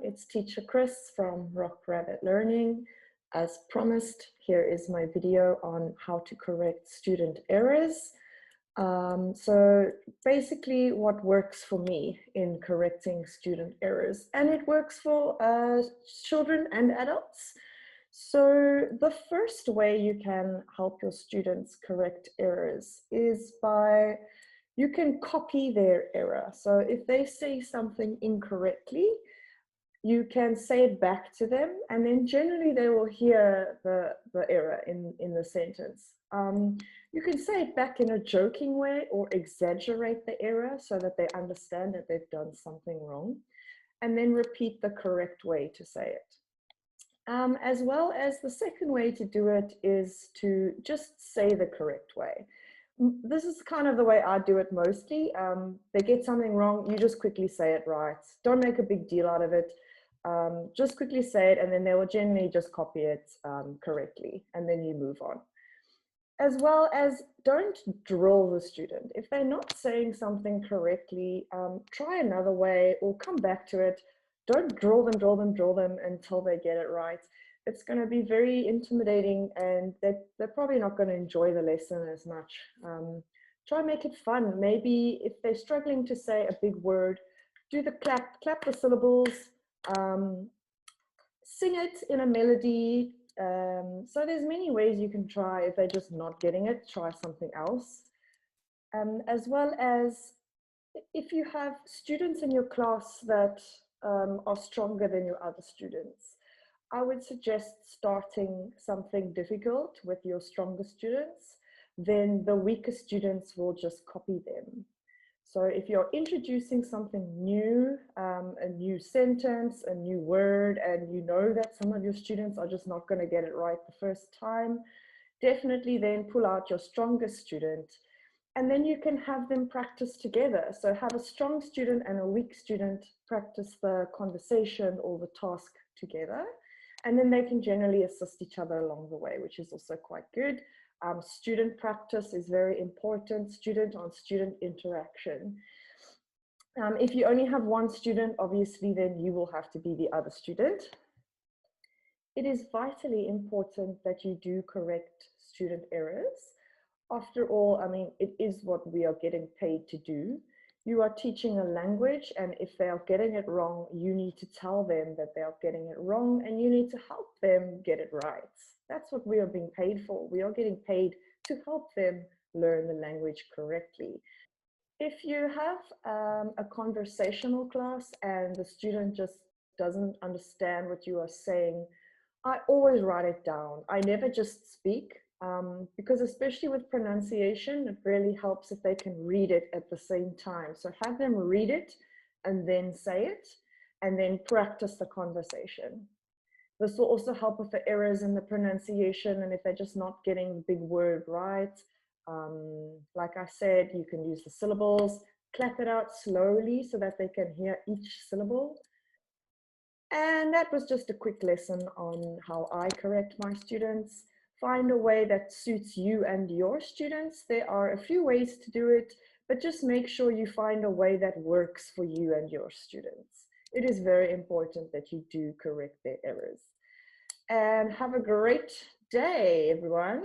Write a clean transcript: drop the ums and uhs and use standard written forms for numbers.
it's teacher Kris from Rock Rabbit Learning. As promised, here is my video on how to correct student errors. So basically what works for me in correcting student errors, and it works for children and adults. So the first way you can help your students correct errors is by you can copy their error. So if they say something incorrectly, you can say it back to them, and then generally they will hear the error in the sentence. You can say it back in a joking way or exaggerate the error so that they understand that they've done something wrong, and then repeat the correct way to say it. As well as the second way to do it is to just say the correct way. This is kind of the way I do it mostly. They get something wrong, you just quickly say it right. Don't make a big deal out of it. Just quickly say it, and then they will generally just copy it correctly, and then you move on. As well as don't drill the student. If they're not saying something correctly, try another way or come back to it. Don't drill them until they get it right. It's going to be very intimidating, and they're probably not going to enjoy the lesson as much. Try and make it fun. Maybe if they're struggling to say a big word, do the clap the syllables, sing it in a melody. So there's many ways you can try. If they're just not getting it, try something else. As well as if you have students in your class that are stronger than your other students, I would suggest starting something difficult with your stronger students. Then the weaker students will just copy them. So if you're introducing something new, a new sentence, a new word, and you know that some of your students are just not going to get it right the first time, definitely then pull out your strongest student, and then you can have them practice together. So have a strong student and a weak student practice the conversation or the task together, and then they can generally assist each other along the way, which is also quite good. Student practice is very important, student on student interaction. If you only have one student, obviously then you will have to be the other student. It is vitally important that you do correct student errors. After all, I mean, it is what we are getting paid to do. You are teaching a language, and if they are getting it wrong, you need to tell them that they are getting it wrong, and you need to help them get it right. That's what we are being paid for. We are getting paid to help them learn the language correctly. If you have a conversational class and the student just doesn't understand what you are saying, I always write it down. I never just speak, because especially with pronunciation, it really helps if they can read it at the same time. So have them read it and then say it, and then practice the conversation. This will also help with the errors in the pronunciation, and if they're just not getting the big word right. Like I said, you can use the syllables, clap it out slowly so that they can hear each syllable. And that was just a quick lesson on how I correct my students. Find a way that suits you and your students. There are a few ways to do it, but just make sure you find a way that works for you and your students. It is very important that you do correct their errors. And have a great day, everyone.